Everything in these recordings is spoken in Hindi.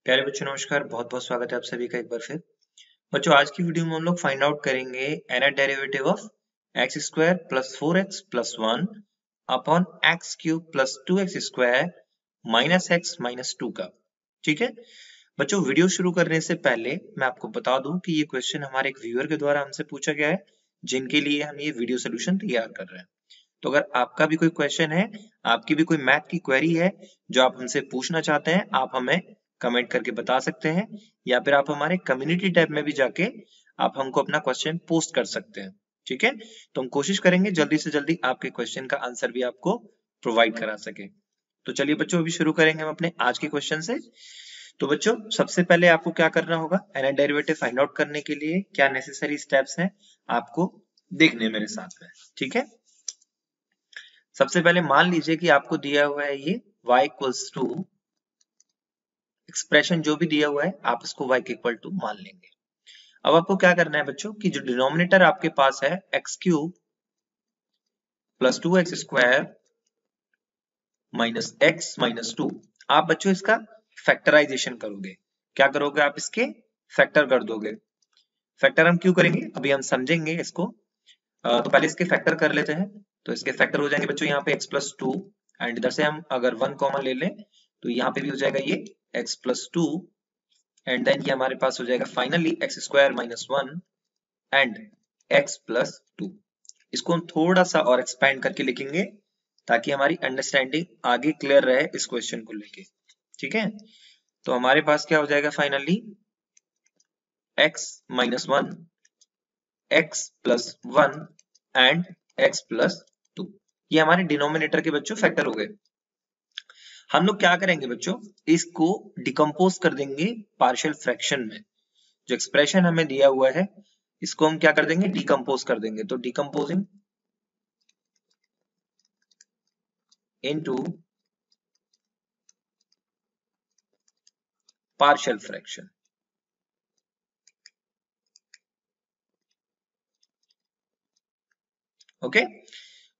प्यारे बच्चों नमस्कार, बहुत बहुत स्वागत है आप सभी का एक बार फिर। बच्चों आज की वीडियो में हम लोग फाइंड आउट करेंगे nth derivative of x square plus 4x plus 1 upon X cube plus 2x square minus x minus 2 का। ठीक है बच्चों, वीडियो शुरू करने से पहले मैं आपको बता दूं कि ये क्वेश्चन हमारे एक व्यूअर के द्वारा हमसे पूछा गया है, जिनके लिए हम ये वीडियो सोल्यूशन तैयार कर रहे हैं। तो अगर आपका भी कोई क्वेश्चन है, आपकी भी कोई मैथ की क्वेरी है जो आप हमसे पूछना चाहते हैं, आप हमें कमेंट करके बता सकते हैं, या फिर आप हमारे कम्युनिटी टैब में भी जाके आप हमको अपना क्वेश्चन पोस्ट कर सकते हैं। ठीक है, तो हम कोशिश करेंगे जल्दी से जल्दी आपके क्वेश्चन का आंसर भी आपको प्रोवाइड करा सके। तो चलिए बच्चों, अभी शुरू करेंगे हम अपने आज के क्वेश्चन से। तो बच्चों सबसे पहले आपको क्या करना होगा, एनथ डेरिवेटिव फाइंड आउट करने के लिए क्या नेसेसरी स्टेप्स हैं आपको देखने मेरे साथ में। ठीक है, सबसे पहले मान लीजिए कि आपको दिया हुआ है ये y इक्वल्स टू एक्सप्रेशन जो भी दिया हुआ है आप इसको y के इक्वल टू मान लेंगे। अब आपको क्या करना है बच्चों कि जो डिनोमिनेटर आपके पास है x cube plus 2x square minus x minus 2, आप बच्चों इसका फैक्टराइजेशन करोगे। क्या करोगे, आप इसके फैक्टर कर दोगे। फैक्टर हम क्यों करेंगे अभी हम समझेंगे इसको। तो पहले इसके फैक्टर कर लेते हैं। तो इसके फैक्टर हो जाएंगे बच्चों यहाँ पे x प्लस 2, एंड इधर से हम अगर 1 कॉमन ले लें तो यहाँ पे भी हो जाएगा ये x प्लस 2, एंड देन ये हमारे पास हो जाएगा finally x square minus 1 and x plus 2। इसको हम थोड़ा सा और एक्सपैंड करके लिखेंगे ताकि हमारी अंडरस्टैंडिंग आगे क्लियर रहे इस क्वेश्चन को लेके। ठीक है, तो हमारे पास क्या हो जाएगा finally x minus 1 x plus 1 and x plus 2। ये हमारे डिनोमिनेटर के बच्चों फैक्टर हो गए। हम लोग क्या करेंगे बच्चों, इसको डिकम्पोज कर देंगे पार्शियल फ्रैक्शन में। जो एक्सप्रेशन हमें दिया हुआ है इसको हम क्या कर देंगे, डिकम्पोज कर देंगे। तो decomposing into partial fraction. Okay,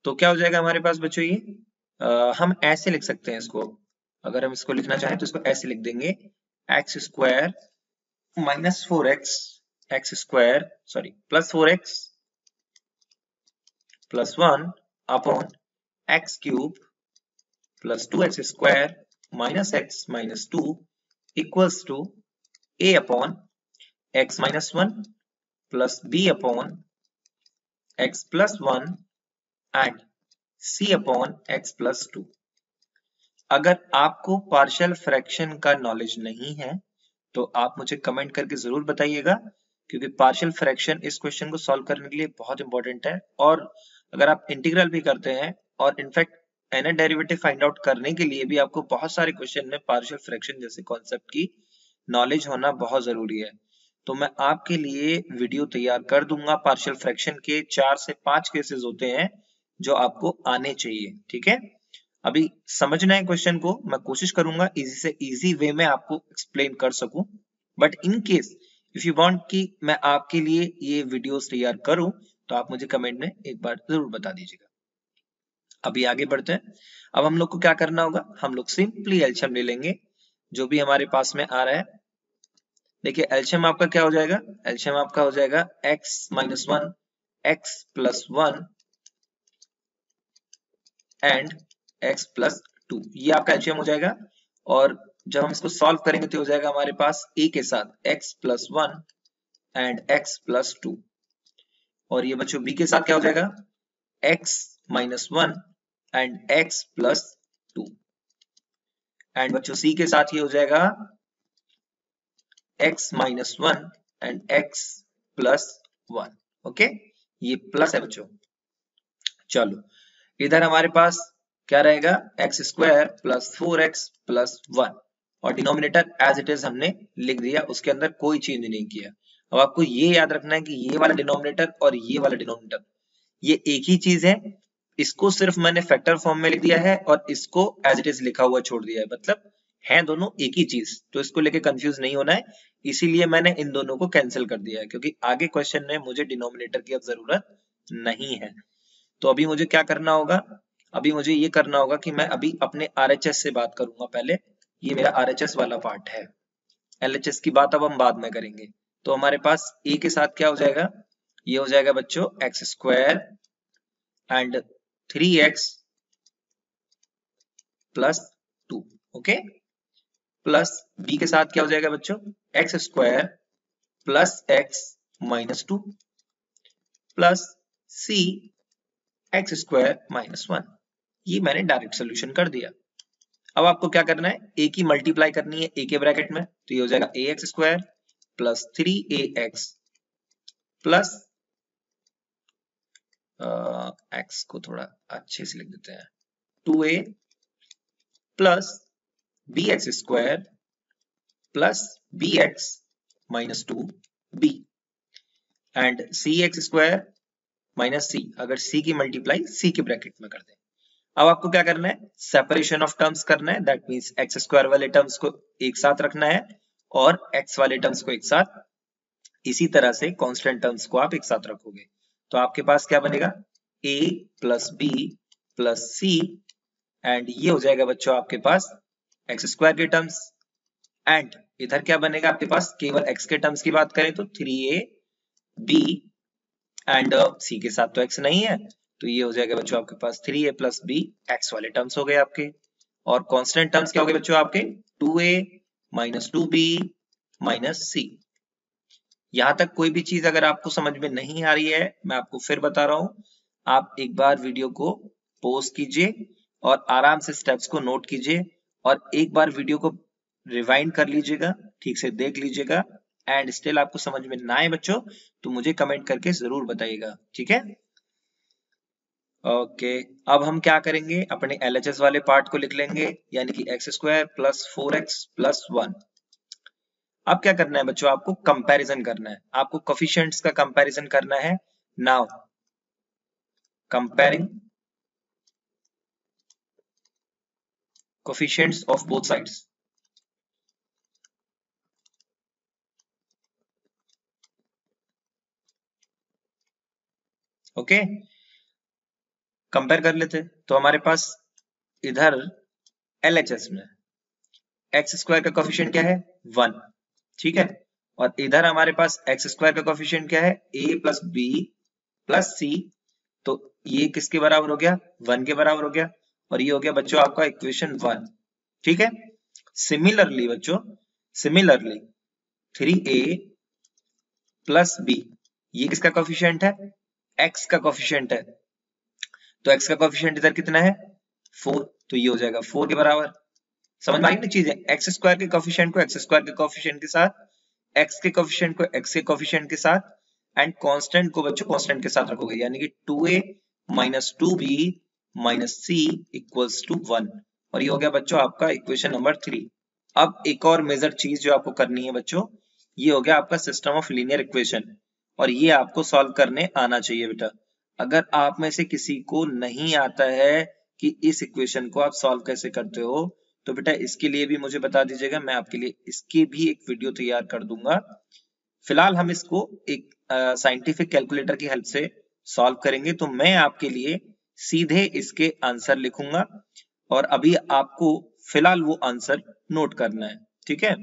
तो क्या हो जाएगा हमारे पास बच्चों ये हम ऐसे लिख सकते हैं इसको। अगर हम इसको लिखना चाहें तो इसको ऐसे लिख देंगे, X square minus 4x X square sorry plus 4x plus 1 upon X cube plus 2x square minus x minus 2 equals to a upon x minus 1 plus b upon x plus 1 and c upon x plus 2। अगर आपको पार्शियल फ्रैक्शन का नॉलेज नहीं है तो आप मुझे कमेंट करके जरूर बताइएगा, क्योंकि पार्शियल फ्रैक्शन इस क्वेश्चन को सॉल्व करने के लिए बहुत इंपॉर्टेंट है। और अगर आप इंटीग्रल भी करते हैं और in fact nth derivative find out करने के लिए भी आपको बहुत सारे क्वेश्चन में पार्शियल फ्रैक्शन जैसे कॉन्सेप्ट की नॉलेज होना बहुत जरूरी है। तो मैं आपके लिए वीडियो तैयार कर दूंगा। पार्शियल फ्रैक्शन के 4 से 5 केसेस होते हैं जो आपको आने चाहिए। ठीक है, अभी समझना है क्वेश्चन को, मैं कोशिश करूंगा इजी से इजी वे में आपको एक्सप्लेन कर सकूं। But in case if you want कि मैं आपके लिए ये वीडियोस तैयार करूं तो आप मुझे कमेंट में एक बार जरूर बता दीजिएगा। अभी आगे बढ़ते हैं। अब हम लोग को क्या करना होगा, हम लोग सिंपली एलसीएम ले लेंगे जो भी हमारे पास में आ रहा है। देखिए एलसीएम आपका क्या हो जाएगा, एलसीएम आपका हो जाएगा x minus 1 x plus 1 and x plus 2, ये आपका एलसीएम हो जाएगा। और जब हम इसको सॉल्व करेंगे तो हो जाएगा हमारे पास a के साथ x plus 1 and x plus 2, और ये बच्चों b के साथ क्या हो जाएगा x minus 1 and x plus 2, and बच्चों c के साथ ये हो जाएगा x minus 1 and x plus 1। Okay, ये प्लस है बच्चों। चलो इधर हमारे पास क्या रहेगा, x square plus 4x plus 1, और डिनोमिनेटर एज इट इज हमने लिख दिया, उसके अंदर कोई चेंज नहीं किया। अब आपको ये याद रखना है कि ये वाला डिनोमिनेटर और ये वाला डिनोमिनेटर ये एक ही चीज है। इसको सिर्फ मैंने फैक्टर फॉर्म में लिख दिया है और इसको एज इट इज लिखा हुआ छोड़ दिया है, मतलब है दोनों एक ही चीज। तो इसको लेके कंफ्यूज नहीं होना है, इसीलिए मैंने इन दोनों को कैंसिल कर दिया है, क्योंकि आगे क्वेश्चन में मुझे डिनोमिनेटर की अब जरूरत नहीं है। तो अभी मुझे क्या करना होगा, अभी मुझे ये करना होगा कि मैं अभी अपने आरएचएस से बात करूंगा। पहले ये मेरा आरएचएस वाला पार्ट है। LHS की बात अब हम बाद में करेंगे। तो हमारे पास a के साथ क्या हो जाएगा, ये हो जाएगा बच्चों x square and 3x plus 2, okay, plus b के साथ क्या हो जाएगा बच्चों, x square plus x minus 2 plus c x square minus 1। ये मैंने डायरेक्ट सोल्यूशन कर दिया। अब आपको क्या करना है, a की मल्टीप्लाई करनी है a के ब्रैकेट में, तो ये हो जाएगा a x square plus 3ax plus x को थोड़ा अच्छे से लिख देते हैं 2a plus b x square plus b x minus 2b and c x square minus c, अगर c की मल्टीप्लाई c के ब्रैकेट में कर दें। अब आपको क्या करना है, सेपरेशन ऑफ टर्म्स करना है, दैट मींस एक्स स्क्वायर वाले टर्म्स को एक साथ रखना है और x वाले टर्म्स को एक साथ, इसी तरह से कांस्टेंट टर्म्स को आप एक साथ रखोगे तो आपके पास क्या बनेगा, a plus B plus C and ये हो जाएगा बच्चों आपके पास एक्स स्क्वायर के टर्म्स, एंड इधर क्या बनेगा आपके पास, केवल x के टर्म्स की बात करें तो 3ab एंड c के साथ तो x नहीं है, तो ये हो जाएगा बच्चों आपके पास 3a प्लस b x वाले टर्म्स हो गए आपके, और कांस्टेंट टर्म्स क्या हो गए बच्चों आपके 2a minus 2b minus c। यहां तक कोई भी चीज अगर आपको समझ में नहीं आ रही है, मैं आपको फिर बता रहा हूं, आप एक बार वीडियो को पॉज कीजिए और आराम से स्टेप्स को नोट कीजिए और एक बार वीडियो को रिवाइंड कर लीजिएगा, ठीक से देख लीजिएगा, एंड स्टिल आपको समझ में ना आए बच्चों तो मुझे कमेंट करके जरूर बताइएगा, ठीक है। ओके, अब हम क्या करेंगे, अपने LHS वाले पार्ट को लिख लेंगे, यानी कि x square plus 4x plus 1। अब क्या करना है बच्चों, आपको कंपैरिजन करना है, आपको कोफिशिएंट्स का कंपैरिजन करना है। Now comparing coefficients of both sides, okay, compare कर लेते। तो हमारे पास इधर LHS में एक्स स्क्वायर का कोफिशिएंट क्या है 1, ठीक है, और इधर हमारे पास एक्स स्क्वायर का कोफिशिएंट क्या है a प्लस बी प्लस सी, तो ये किसके बराबर हो गया 1 के बराबर हो गया, और ये हो गया बच्चों आपका इक्वेशन 1, ठीक है। सिमिलरली बच्चों, सिमिलरली 3a प्लस b, ये किसका कोफिशिएंट है, x का कोफिशिएंट है, तो x का कोफिशिएंट इधर कितना है 4, तो ये हो जाएगा 4 के बराबर। समझ में आई ना चीजें, एक्स स्क्वायर के कोफिशिएंट को एक्स स्क्वायर के कोफिशिएंट के साथ, एक्स के कोफिशिएंट को एक्स के कोफिशिएंट के साथ, एंड कांस्टेंट को बच्चों कांस्टेंट के साथ रखोगे, यानी कि 2a minus 2b minus c equals to 1, और ये हो गया बच्चों आपका इक्वेशन नंबर 3। अब एक और मेजर चीज जो आपको करनी है बच्चों, ये हो गया आपका सिस्टम ऑफ लीनियर इक्वेशन, और ये आपको सॉल्व करने आना चाहिए बेटा। अगर आप में से किसी को नहीं आता है कि इस इक्वेशन को आप सॉल्व कैसे करते हो, तो बेटा इसके लिए भी मुझे बता दीजिएगा, मैं आपके लिए इसकी भी एक वीडियो तैयार कर दूंगा। फिलहाल हम इसको एक साइंटिफिक कैलकुलेटर की हेल्प से सॉल्व करेंगे, तो मैं आपके लिए सीधे इसके आंसर लिखूंगा और अभी आपको फिलहाल वो आंसर नोट करना है, ठीक है,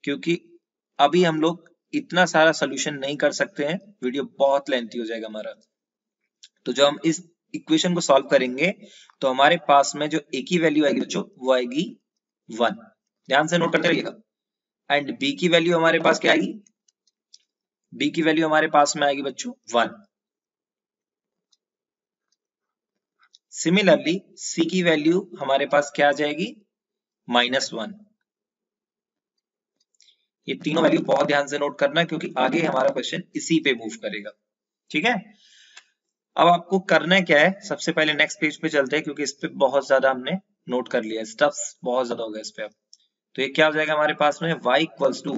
क्योंकि अभी हम लोग इतना सारा सोल्यूशन नहीं कर सकते हैं, वीडियो बहुत लेंथी हो जाएगा हमारा। तो जो हम इस इक्वेशन को सॉल्व करेंगे तो हमारे पास में जो a की वैल्यू आएगी बच्चों वो आएगी 1, ध्यान से नोट करते रहिएगा, एंड b की वैल्यू हमारे पास क्या आएगी, b की वैल्यू हमारे पास में आएगी बच्चों 1। सिमिलरली c की वैल्यू हमारे पास क्या आ जाएगी -1। ये तीनों वैल्यू बहुत ध्यान से नोट करना क्योंकि आगे हमारा क्वेश्चन इसी पे मूव करेगा, ठीक है। अब आपको करना है क्या है, सबसे पहले नेक्स्ट पेज पे चलते हैं क्योंकि इस पे बहुत ज्यादा हमने नोट कर लिया, स्टफ्स बहुत ज्यादा हो गया इस पे। अब तो ये क्या हो जाएगा हमारे पास में y इक्वल्स टू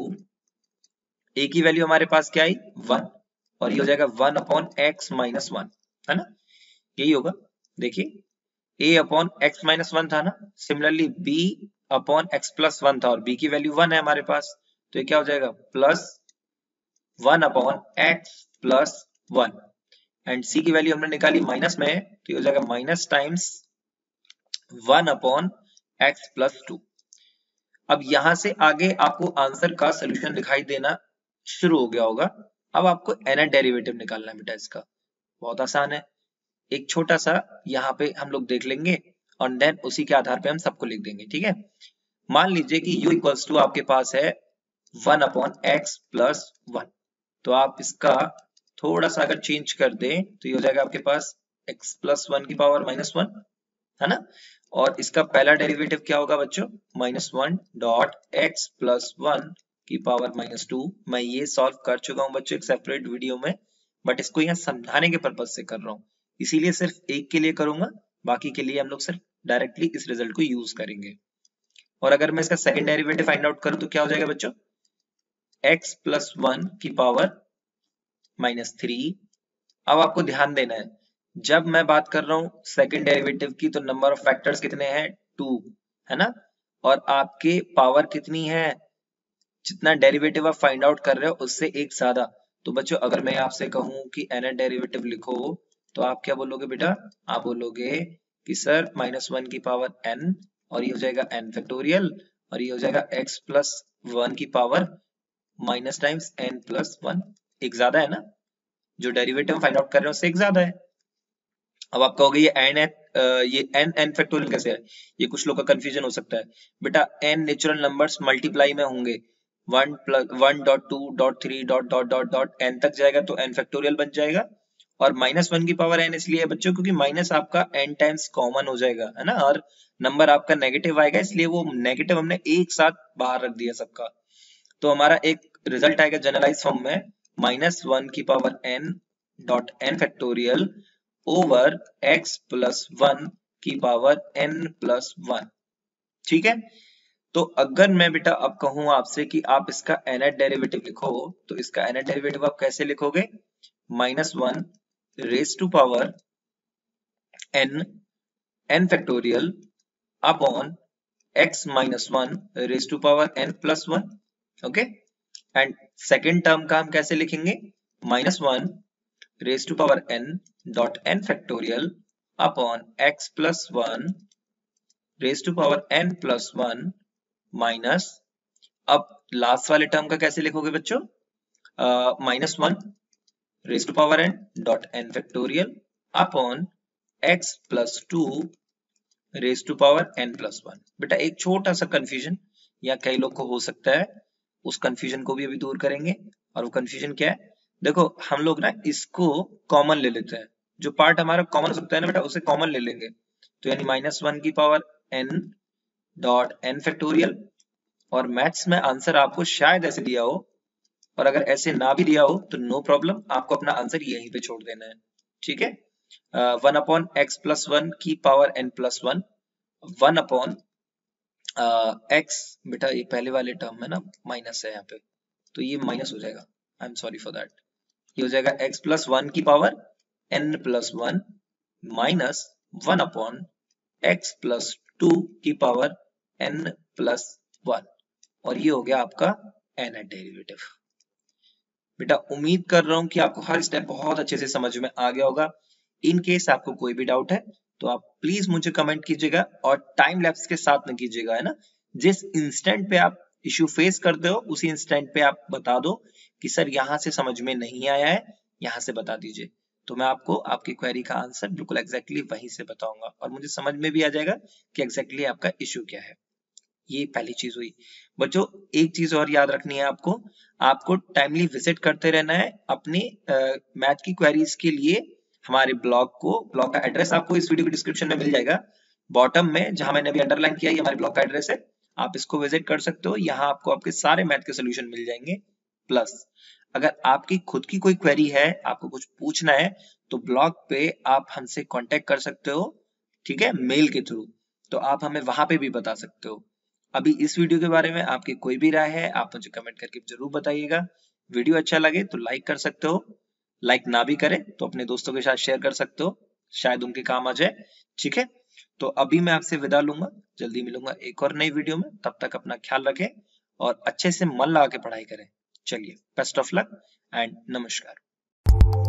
a की वैल्यू हमारे पास क्या आई 1, और ये हो जाएगा 1 अपॉन x माइनस 1, है ना, यही होगा। देखिए a अपॉन x माइनस 1 था ना, similarly b upon x plus 1 था और b की वैल्यू 1 है हमारे पास, तो ये क्या हो जाएगा plus 1 upon x plus 1, and c की वैल्यू हमने निकाली माइनस में, तो ये हो जाएगा minus times 1 upon x plus 2। अब यहाँ से आगे आपको आंसर का सोल्यूशन दिखाई देना शुरू हो गया होगा। अब आपको nth डेरिवेटिव निकालना है बेटा इसका, बहुत आसान है। एक छोटा सा यहाँ पे हम लोग देख लेंगे और देन उसी के आधार पे हम सबको लिख देंगे, ठीक है। मान लीजिए कि u इक्वल्स टू आपके पास है 1/x+1, तो आप इसका थोड़ा सा अगर चेंज कर दें तो ये हो जाएगा आपके पास x+1 की पावर -1, है ना। और इसका पहला डेरिवेटिव क्या होगा बच्चों, -1.x+1 की पावर -2। मैं ये सॉल्व कर चुका हूँ बच्चों एक सेपरेट वीडियो में, बट इसको यहाँ समझाने के पर्पज से कर रहा हूँ, इसीलिए सिर्फ एक के लिए करूंगा, बाकी के लिए हम लोग सिर्फ डायरेक्टली इस रिजल्ट को यूज करेंगे। और अगर मैं इसका सेकंड डेरिवेटिव फाइंड आउट करूं तो क्या हो जाएगा बच्चों, x+1 की पावर -3। अब आपको ध्यान देना है, जब मैं बात कर रहा हूं सेकंड डेरिवेटिव की तो नंबर ऑफ फैक्टर्स कितने हैं, 2, है ना। और आपके पावर कितनी है, जितना डेरिवेटिव आप फाइंड आउट कर रहे हो उससे एक ज्यादा। तो बच्चों अगर मैं आपसे कहूं कि nth डेरिवेटिव लिखो तो आप क्या बोलोगे बेटा, आप बोलोगे कि सर -1 की पावर n, और ये हो जाएगा n फैक्टोरियल, और ये हो जाएगा x+1 की पावर माइनस टाइम्स n+1। एक ज्यादा है ना, जो डेरिवेटिव फाइंड आउट कर रहे हो उससे एक ज्यादा है। अब आप कहोगे ये n फैक्टोरियल कैसे है, ये कुछ लोग का कंफ्यूजन हो सकता है। बेटा n नेचुरल नंबर्स मल्टीप्लाई में होंगे, 1+1.2.3 n तक जाएगा तो n फैक्टोरियल बन जाएगा। और -1 की पावर n इसलिए है बच्चों क्योंकि माइनस आपका n टाइम्स कॉमन हो जाएगा, है ना, और नंबर आपका नेगेटिव आएगा, इसलिए वो नेगेटिव हमने एक साथ बाहर रख दिया सबका। तो हमारा एक रिजल्ट आएगा जनरलाइज फॉर्म में -1 की power n factorial over x+1 की पावर n+1, ठीक है। तो अगर मैं बेटा अब कहूं आपसे कि आप इसका nth डेरिवेटिव लिखो तो इसका nth डेरिवेटिव आप कैसे लिखोगे, -1 raise to power n factorial upon x-1 raise to power n+1, okay. And second term का हम कैसे लिखेंगे, -1 raise to power n factorial upon x+1 raise to power n+1 minus, अब लास्ट वाले टर्म का कैसे लिखोगे बच्चों, -1 raise to power n factorial upon x+2 raise to power n+1। बेटा एक छोटा सा कंफ्यूजन या कई लोग को हो सकता है, उस कंफ्यूजन को भी अभी दूर करेंगे। और वो कंफ्यूजन क्या है, देखो हम लोग ना इसको कॉमन ले लेते हैं, जो पार्ट हमारा कॉमन हो सकता है ना बेटा उसे कॉमन ले लेंगे, तो यानी -1 की पावर n फैक्टोरियल। और मैथ्स में आंसर आपको शायद ऐसे दिया हो, और अगर ऐसे ना भी दिया हो तो नो प्रॉब्लम, आपको अपना आंसर यहीं पे छोड़ देना है, ठीक है। 1/x+1 की पावर n+1, 1/x, बेटा ये पहले वाले टर्म में ना माइनस है यहाँ पे, तो ये माइनस हो जाएगा, I am sorry for that. ये हो जाएगा x+1 की पावर n+1 माइनस 1/x+2 की पावर n+1, और ये हो गया आपका nth डेरिवेटिव। बेटा उम्मीद कर रहा हूं कि आपको हर स्टेप बहुत अच्छे से समझ में आ गया होगा। इन केस आपको कोई भी डाउट है तो आप प्लीज मुझे कमेंट कीजिएगा, और टाइम लैप्स के साथ में कीजिएगा, है ना। जिस इंस्टेंट पे आप इश्यू फेस करते हो उसी इंस्टेंट पे आप बता दो कि सर यहाँ से समझ में नहीं आया है, यहाँ से बता दीजिए, तो मैं आपको आपकी क्वेरी का आंसर बिल्कुल एग्जैक्टली वहीं से बताऊंगा, और मुझे समझ में भी आ जाएगा कि एग्जैक्टली आपका इश्यू क्या है। ये पहली चीज हुई। बच्चों एक चीज और याद रखनी है आपको, आपको टाइमली विजिट करते रहना है अपनी मैथ की क्वेरीज के लिए हमारे ब्लॉग को। ब्लॉग का एड्रेस आपको इस वीडियो के डिस्क्रिप्शन में मिल जाएगा, बॉटम में जहां मैंने अभी अंडरलाइन किया, ये हमारे ब्लॉग का एड्रेस है, आप इसको विजिट कर सकते हो। यहाँ आपको आपके सारे मैथ के सोल्यूशन मिल जाएंगे। प्लस अगर आपकी खुद की कोई क्वेरी है, आपको कुछ पूछना है, तो ब्लॉग पे आप हमसे कांटेक्ट कर सकते हो, ठीक है, मेल के थ्रू, तो आप हमें वहां पे भी बता सकते हो। अभी इस वीडियो के बारे में आपकी कोई भी राय है आप मुझे कमेंट करके जरूर बताइएगा। वीडियो अच्छा लगे तो लाइक कर सकते हो, लाइक ना भी करें तो अपने दोस्तों के साथ शेयर कर सकते हो, शायद उनके काम आ जाए, ठीक है। तो अभी मैं आपसे विदा लूंगा, जल्दी मिलूंगा एक और नई वीडियो में, तब तक अपना ख्याल रखें और अच्छे से मन लगा के पढ़ाई करें। चलिए, बेस्ट ऑफ लक एंड नमस्कार।